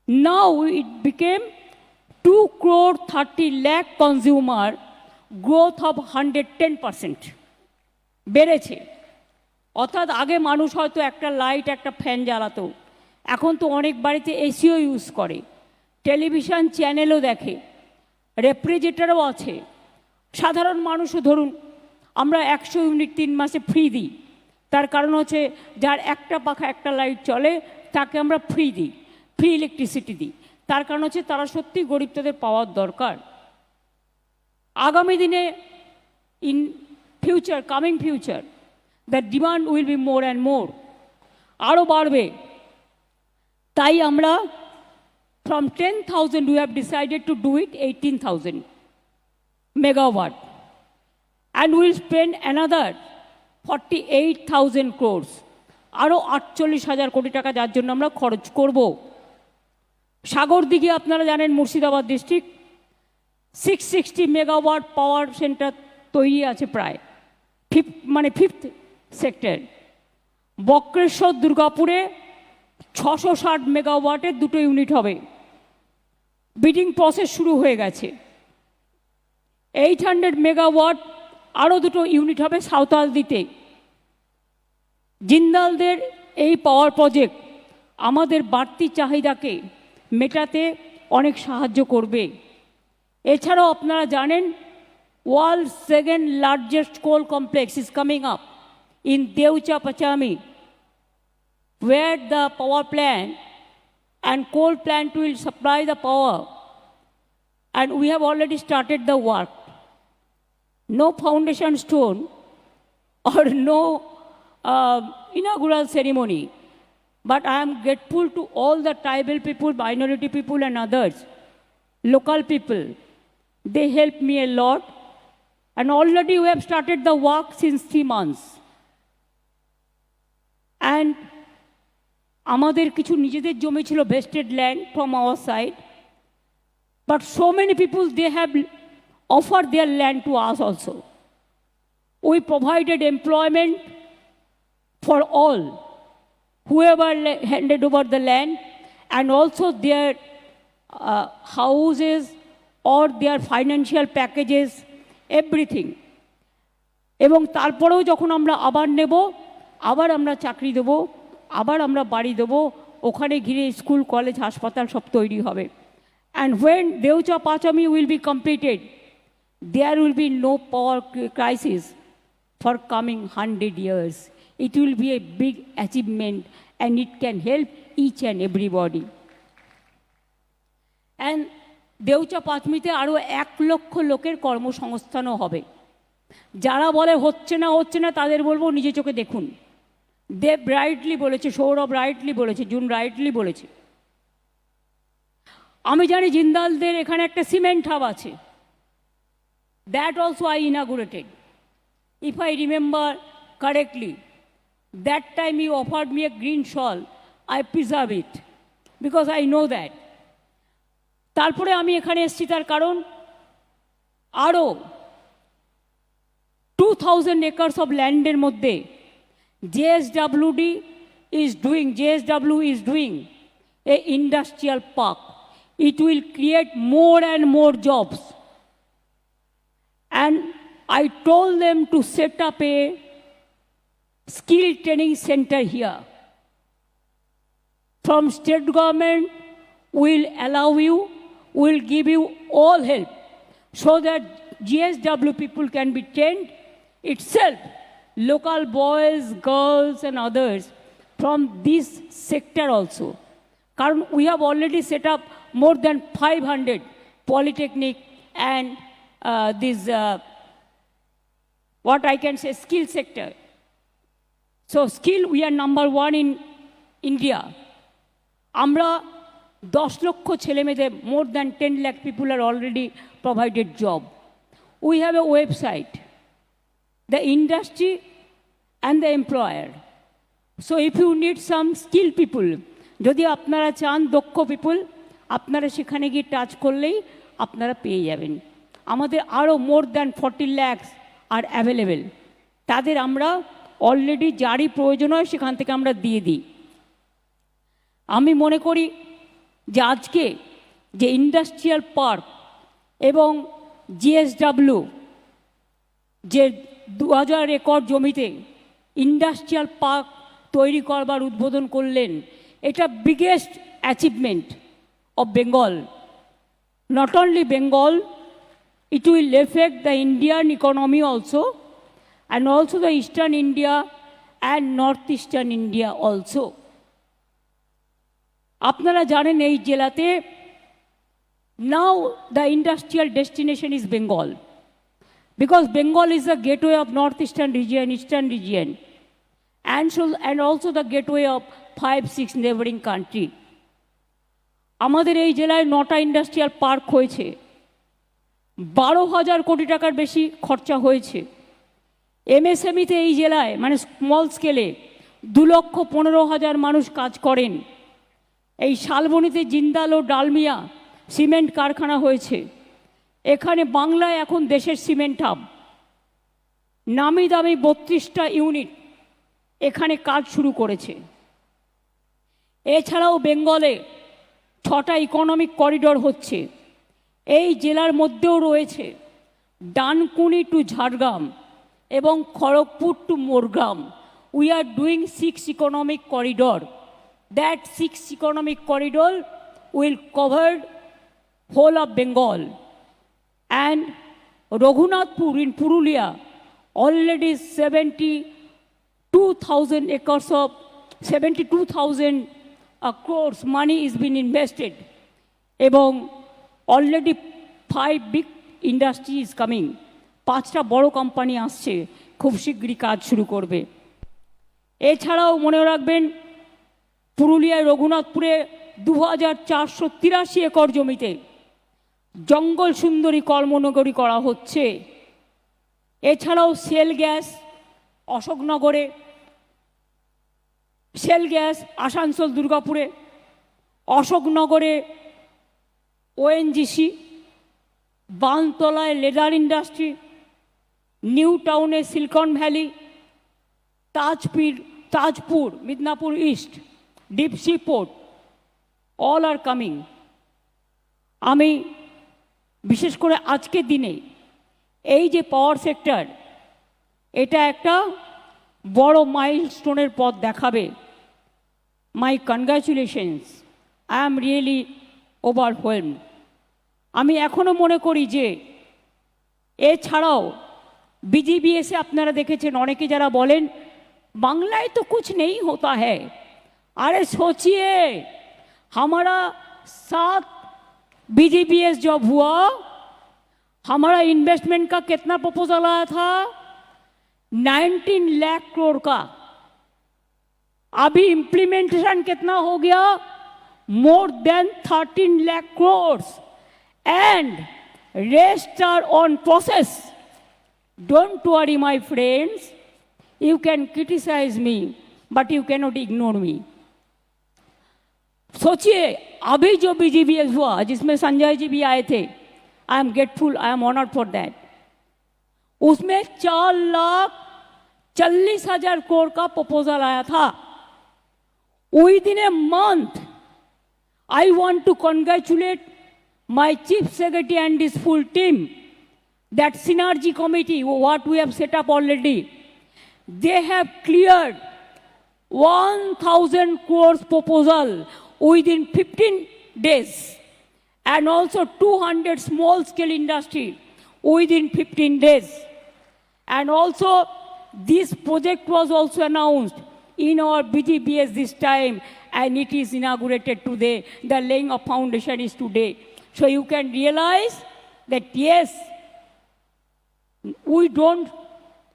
Now it became 2 crore 30 lakh consumer, growth of 110% বেড়েছে। অর্থাৎ আগে মানুষ হয়তো একটা লাইট একটা ফ্যান জ্বালাতো, এখন তো অনেক বাড়িতে এসিও ইউজ করে, টেলিভিশন চ্যানেলও দেখে, রেফ্রিজারেটরও আছে। সাধারণ মানুষও ধরুন আমরা 100 ইউনিট 3 মাসে ফ্রি দিই, তার কারণ হচ্ছে যার একটা পাখা একটা লাইট চলে তাকে আমরা ফ্রি দিই, ফ্রি ইলেকট্রিসিটি দিই, তার কারণ হচ্ছে তারা সত্যি গরিব, তাদের পাওয়ার দরকার। আগামী দিনে in future, coming future, the demand will be more and more, আরও বাড়বে। তাই আমরা from 10,000 we have decided to do it 18,000 megawatt, and we will spend another 48,000 crores, আরও 48,000 কোটি টাকা যার জন্য আমরা খরচ করব। সাগরদিঘি আপনারা জানেন মুর্শিদাবাদ ডিস্ট্রিক্ট, 660 মেগাওয়াট পাওয়ার সেন্টার তৈরি আছে প্রায়, ফিফথ সেক্টর। বক্রেশ্বর দুর্গাপুরে 660 মেগাওয়াটের 2টো ইউনিট হবে, বিডিং প্রসেস শুরু হয়ে গেছে। 800 মেগাওয়াট আরও 2টো ইউনিট হবে সাঁওতালদিতে। জিন্দালদের এই পাওয়ার প্রজেক্ট আমাদের বাড়তি চাহিদাকে মেটাতে অনেক সাহায্য করবে। এছাড়াও আপনারা জানেন world second largest coal complex is coming up in Devcha-Pachami, where the power plant and coal plant will supply the power, and we have already started the work. No foundation stone or no inaugural ceremony, but I am grateful to all the tribal people, minority people and others, local people. They helped me a lot, and already we have started the work since 3 months. And আমাদের কিছু নিজেদের জমি ছিল, vested land from our side, but so many people, they have offered their land to us also. We provided employment for all whoever handed over the land, and also their houses or their financial packages, everything. এবং তারপরেও যখন আমরা আবার নেব, আবার আমরা চাকরি দেবো, আবার আমরা বাড়ি দেবো, ওখানে ঘিরে স্কুল কলেজ হাসপাতাল সব তৈরি হবে। And when Devcha-Pachami will be completed, there will be no power crisis for coming 100 years. It will be a big achievement and it can help each and everybody. And Devcha-Pachamiতে আরও 1 লক্ষ লোকের কর্মসংস্থানও হবে। যারা বলে হচ্ছে না তাদের বলবো নিজে চোখে দেখুন। দেব রাইটলি বলেছে, সৌরভ রাইটলি বলেছে, জুন রাইটলি বলেছে। আমি জানি জিন্দালদের এখানে একটা সিমেন্ট হাব আছে, that also I inaugurated, if I remember correctly. That time you offered me a green shawl, I preserve it because I know that. তারপরে আমি এখানে এসেছি তার কারণ আরও 2000 acres of ল্যান্ডের মধ্যে JSW is doing a industrial park. It will create more and more jobs. And I told them to set up a skill training center here. From state government, will allow you, will give you all help so that JSW people can be trained itself, local boys, girls and others from this sector also. Karan we have already set up more than 500 polytechnic and this what I can say skill sector. So skill we are number 1 in India. Amra 10 লক্ষ ছেলে মেয়েদের, more than 10 lakh people are already provided job. We have a website, the industry and the employer. So if you need some skilled people, যদি আপনারা চান দক্ষ people, আপনারা সেখানে গিয়ে টাচ করলেই আপনারা পেয়ে যাবেন। আমাদের আরও মোর দ্যান 40 lakhs আর অ্যাভেলেবেল, তাদের আমরা অলরেডি যারই প্রয়োজন হয় সেখান থেকে আমরা দিয়ে দিই। আমি মনে করি যে আজকে যে ইন্ডাস্ট্রিয়াল পার্ক এবং জিএসডব্লিউ যে 2000 একর জমিতে ইন্ডাস্ট্রিয়াল পার্ক তৈরি করবার উদ্বোধন করলেন, এটা biggest achievement of Bengal. Not only Bengal, it will affect the Indian economy also, and also the Eastern India and Northeastern India also. আপনারা জানেন এই জেলাতে now the industrial destination is Bengal, because Bengal is the gateway of Northeastern region, Eastern region, and also the gateway of 5-6 neighboring country. আমাদের এই জেলায় 9টা industrial park হয়েছে, 12,000 কোটি টাকার বেশি খরচা হয়েছে। এমএসএমইতে এই জেলায় মানে স্মল স্কেলে 2,15,000 মানুষ কাজ করেন। এই শালবনীতে জিন্দাল ও ডালমিয়া সিমেন্ট কারখানা হয়েছে। এখানে বাংলায় এখন দেশের সিমেন্ট হাব। নামি দামি 32টা ইউনিট এখানে কাজ শুরু করেছে। এছাড়াও বেঙ্গলে 6টা ইকোনমিক করিডোর হচ্ছে। এই জেলার মধ্যেও রয়েছে ডানকুনি টু ঝাড়গ্রাম এবং Kharagpur to Moregram. We are doing 6 economic corridor. That 6 economic corridor will cover whole of Bengal. And Raghunathpur in Purulia already 72,000 acres of 72,000 crores money is been invested, এবং already 5 big industry is coming. 5টা বড় company আসছে, খুব শীঘ্রই কাজ শুরু করবে। এছাড়াও মনে রাখবেন পুরুলিয়ায় রঘুনাথপুরে 2,483 একর জমিতে জঙ্গল সুন্দরী কর্মনগরী করা হচ্ছে। এছাড়াও সেল গ্যাস অশোকনগরে, সেল গ্যাস আসানসোল দুর্গাপুরে, অশোকনগরে ওএনজিসি, বানতলায় লেদার ইন্ডাস্ট্রি, নিউ টাউনে silicon valley, Tajpur Midnapore east, deep sea port, all are coming. আমি বিশেষ করে আজকের দিনে এই যে পাওয়ার সেক্টর, এটা একটা বড় মাইলস্টোনের পথ দেখাবে। My congratulations, I am really overwhelmed. আমি এখনও মনে করি যে এছাড়াও বিজিবিএসে আপনারা দেখেছেন অনেকে যারা বলেন বাংলায় তো कुछ नहीं होता है। अरे सोचिए, हमारा 7 बीजीबीएस जॉब हुआ, हमारा इन्वेस्टमेंट का कितना प्रपोजल आया था? 19 लाख करोड़ का। अभी इम्प्लीमेंटेशन कितना हो गया? More than 13 lakh crore, and rest are on process. Don't worry my friends, you can criticize me but you cannot ignore me. सोचिए अभी जो बीजीबीएस हुआ जिसमें संजय जी भी आए थे, I am grateful, I am honoured for that. उसमें 4,40,000 करोड़ का प्रपोजल आया था। Within a month, I want to congratulate my chief secretary and his full team, that synergy committee what we have set up already. They have cleared 1,000 crores proposal within 15 days, and also 200 small scale industry within 15 days. And also this project was also announced in our BGBS this time, and it is inaugurated today. The laying of foundation is today. So you can realize that yes, we don't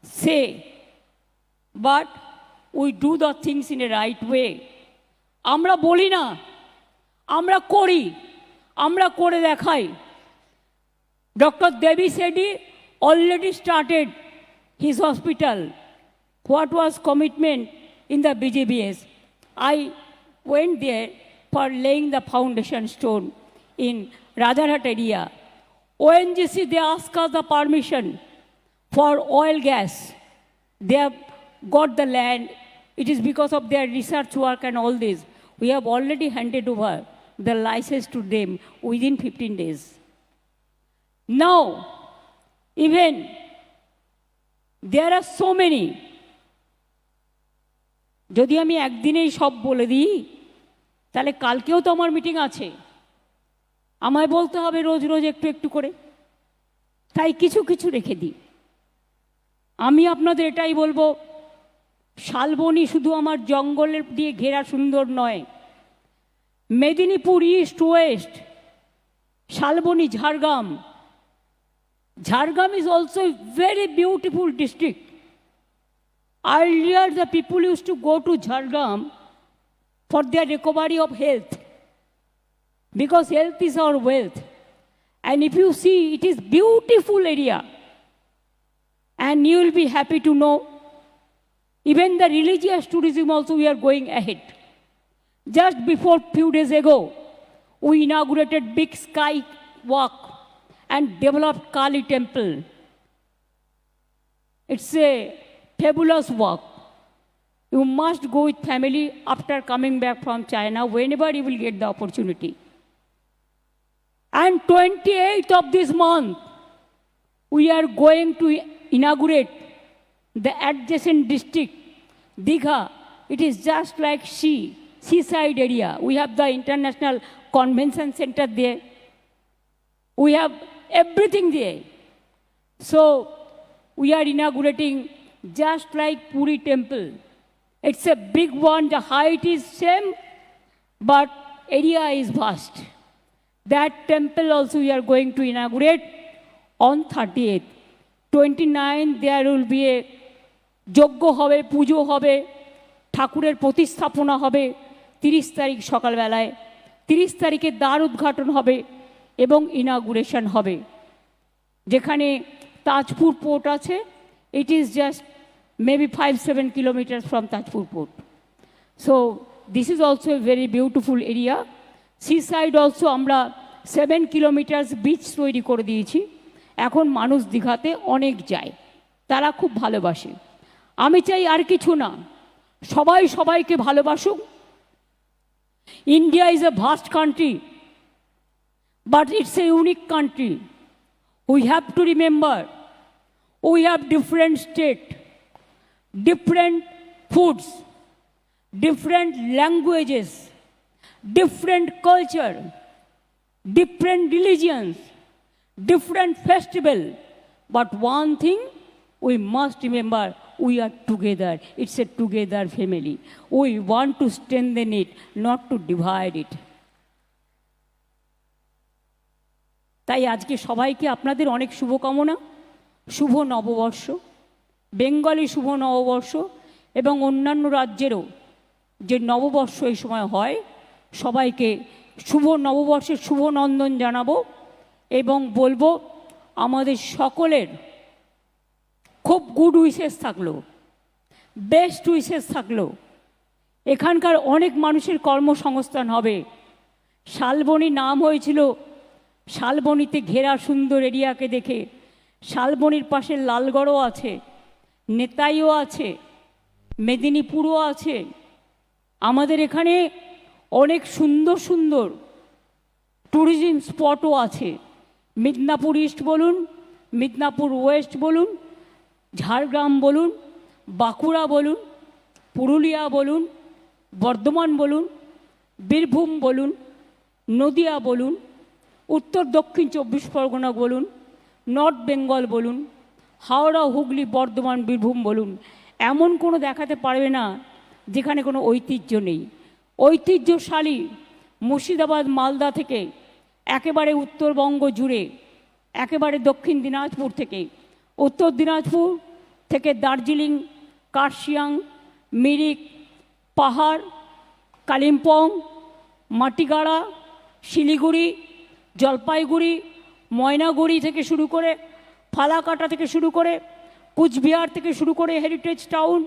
say, but we do the things in a right way. আমরা বলি না, আমরা করি, আমরা করে দেখাই। Dr. Devi Shetty already started his hospital. What was commitment in the BGBS? I went there for laying the foundation stone in Rajarhat area. ONGC, they asked us the permission for oil gas. They have got the land. It is because of their research work and all this. We have already handed over the license to them within 15 days. Now, even there are so many. যদি আমি একদিনেই সব বলে দিই তাহলে কালকেও তো আমার মিটিং আছে, আমায় বলতে হবে রোজ রোজ একটু একটু করে, তাই কিছু কিছু রেখে দিই। আমি আপনাদের এটাই বলবো, শালবনী শুধু আমার জঙ্গলের দিয়ে ঘেরা সুন্দর নয়, Medinipur east West, Salboni, Jhargram, Jharkhand is also a very beautiful district. Earlier, the people used to go to Jharkhand for their recovery of health, because health is our wealth. And if you see, it is beautiful area. And you will be happy to know, even the religious tourism also we are going ahead. Just before few days ago, we inaugurated big sky walk and developed Kali temple. It's a fabulous work. You must go with family after coming back from China, whenever you will get the opportunity. And 28th of this month, we are going to inaugurate the adjacent district, Digha. It is just like seaside area. We have the International Convention Center there. We have everything there. So we are inaugurating just like Puri temple. It's a big one, the height is same, but area is vast. That temple also we are going to inaugurate on 30th. 29th there will be a যজ্ঞ হবে, পুজো হবে, ঠাকুরের প্রতিস্থাপনা হবে 30 তারিখ সকালবেলায়, 30 তারিখে দ্বার উদ্ঘাটন হবে এবং ইনাগুরেশন হবে। যেখানে তাজপুর পোর্ট আছে, it is just maybe 5-7 kilometre from Tajpur port. So this is also a very beautiful area. Sea side also আমরা 7 কিলোমিটার বিচ তৈরি করে দিয়েছি। এখন মানুষ দীঘাতে অনেক যায়, তারা খুব ভালোবাসে। আমি চাই আর কিছু না, সবাই সবাইকে ভালোবাসুক। India is a vast country, but it's a unique country. We have to remember, we have different state, different foods, different languages, different culture, different religions, different festival. But one thing we must remember, we are together. It's a together family. We want to strengthen it, not to divide it. তাই আজকে সবাইকে আপনাদের অনেক শুভকামনা, শুভ নববর্ষ, Bengali শুভ নববর্ষ এবং অন্যান্য রাজ্যেরও যে নববর্ষ এই সময় হয়, সবাইকে শুভ নববর্ষের শুভ নন্দন জানাবো এবং বলবো আমাদের সকলের খুব গুড উইশেস থাকলো, বেস্ট উইশেস থাকলো। এখানকার অনেক মানুষের কর্মসংস্থান হবে। শালবনী নাম হয়েছিল শালবনীতে ঘেরা সুন্দর এরিয়াকে দেখে। শালবনীর পাশে লালগড়ও আছে, নেতাইও আছে, মেদিনীপুরও আছে। আমাদের এখানে অনেক সুন্দর সুন্দর ট্যুরিজম স্পটও আছে। মিদনাপুর ইস্ট বলুন, মিদনাপুর ওয়েস্ট বলুন, ঝাড়গ্রাম বলুন, বাঁকুড়া বলুন, পুরুলিয়া বলুন, বর্ধমান বলুন, বীরভূম বলুন, নদিয়া বলুন, উত্তর দক্ষিণ 24 পরগনা বলুন, নর্থ বেঙ্গল বলুন, হাওড়া, হুগলি, বর্ধমান, বীরভূম বলুন, এমন কোনো দেখাতে পারবে না যেখানে কোনো ঐতিহ্য নেই। ঐতিহ্যশালী মুর্শিদাবাদ, মালদা থেকে একেবারে উত্তরবঙ্গ জুড়ে, একেবারে দক্ষিণ দিনাজপুর থেকে, উত্তর দিনাজপুর থেকে দার্জিলিং, কার্শিয়াং, মিরিক, পাহাড়, কালিম্পং, মাটিগাড়া, শিলিগুড়ি, জলপাইগুড়ি, ময়নাগুড়ি থেকে শুরু করে, ফালাকাটা থেকে শুরু করে, কুচবিহার থেকে শুরু করে heritage town,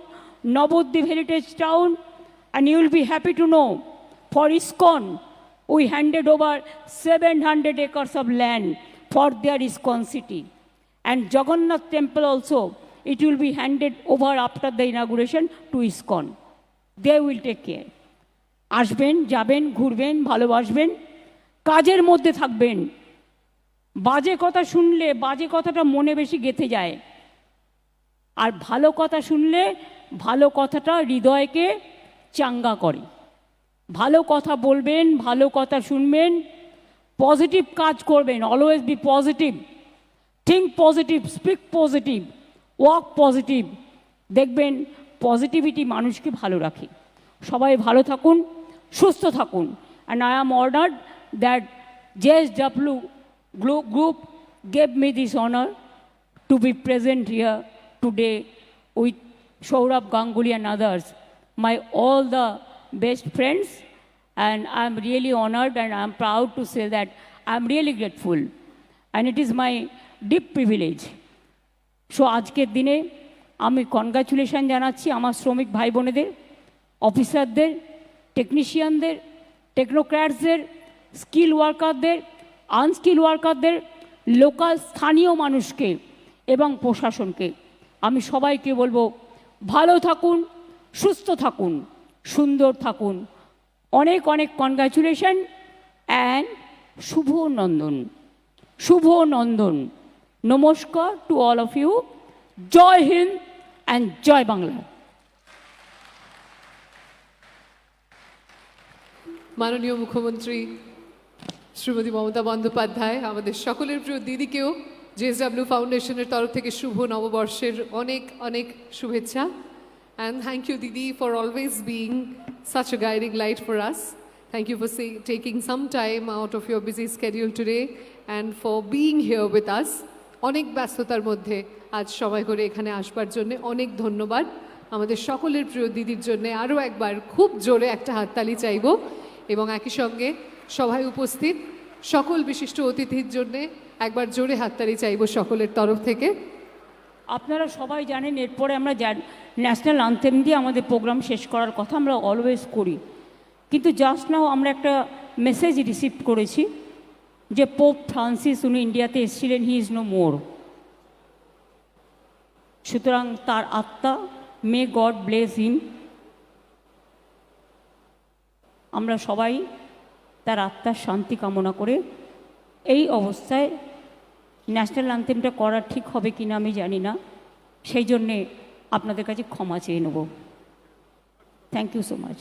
Nabadwip heritage town. And you will be happy to know, for ISKCON, we handed over 700 acres of land for their ISKCON city. And Jagannath temple also, it will be handed over after the inauguration to ISKCON. They will take care. আসবেন, যাবেন, ঘুরবেন, ভালোবাসবেন। কাজের মধ্যে থাকবেন। বাজে কথা শুনলে বাজে কথাটা মনে বেশি গেঁথে যায়, আর ভালো কথা শুনলে ভালো কথাটা হৃদয়কে চাঙ্গা করে। ভালো কথা বলবেন, ভালো কথা শুনবেন, পজিটিভ কাজ করবেন। Always be positive, think positive, speak positive, walk positive. দেখবেন পজিটিভিটি মানুষকে ভালো রাখে। সবাই ভালো থাকুন, সুস্থ থাকুন। And I am honoured that JSW Group gave me this honor to be present here today with Saurabh Ganguly and others, my all the best friends, and I'm really honored and I'm proud to say that I'm really grateful, and it is my deep privilege. So আজকের দিনে আমি congratulation জানাচ্ছি আমার শ্রমিক ভাই বোনেদের, অফিসারদের, টেকনিশিয়ানদের, টেকনোক্র্যাটসদের, skill ওয়ার্কারদের, unskilled ওয়ার্কারদের, local স্থানীয় মানুষকে এবং প্রশাসনকে। আমি সবাইকে বলবো ভালো থাকুন, সুস্থ থাকুন, সুন্দর থাকুন। অনেক অনেক কনগ্রাচুলেশন অ্যান্ড শুভ নন্দন, শুভ নন্দন। নমস্কার to all of you. Jai Hind and Jai Bangla. মাননীয় মুখ্যমন্ত্রী শ্রীমতী মমতা বন্দ্যোপাধ্যায় আমাদের সকলের প্রিয় দিদিকেও JSW ফাউন্ডেশনের তরফ থেকে শুভ নববর্ষের অনেক অনেক শুভেচ্ছা। And thank you, Didi, for always being such a guiding light for us. Thank you for taking some time out of your busy schedule today and for being here with us. অনেক ব্যস্ততার মধ্যে আজ সময় করে এখানে আসবার জন্য অনেক ধন্যবাদ। আমাদের সকলের প্রিয় দিদির জন্য আরও একবার খুব জোরে একটা হাততালি চাইব, এবং একই সঙ্গে সভায় উপস্থিত সকল বিশিষ্ট অতিথির জন্য একবার জোরে হাততালি চাইব সকলের তরফ থেকে। আপনারা সবাই জানেন এরপরে আমরা ন্যাশনাল আনথেম দিয়ে আমাদের প্রোগ্রাম শেষ করার কথা আমরা অলওয়েজ করি, কিন্তু জাস্ট নাও আমরা একটা মেসেজ রিসিভ করেছি যে পোপ ফ্রান্সিস উনি ইন্ডিয়াতে এসেছিলেন, হি ইজ নো মোর। সুতরাং তার আত্মা, মে গড ব্লেস হিম। আমরা সবাই তার আত্মার শান্তি কামনা করে এই অবস্থায় ন্যাশনাল অ্যান্থেমটা করা ঠিক হবে কি না আমি জানি না, সেই জন্যে আপনাদের কাছে ক্ষমা চেয়ে নেব। Thank you so much.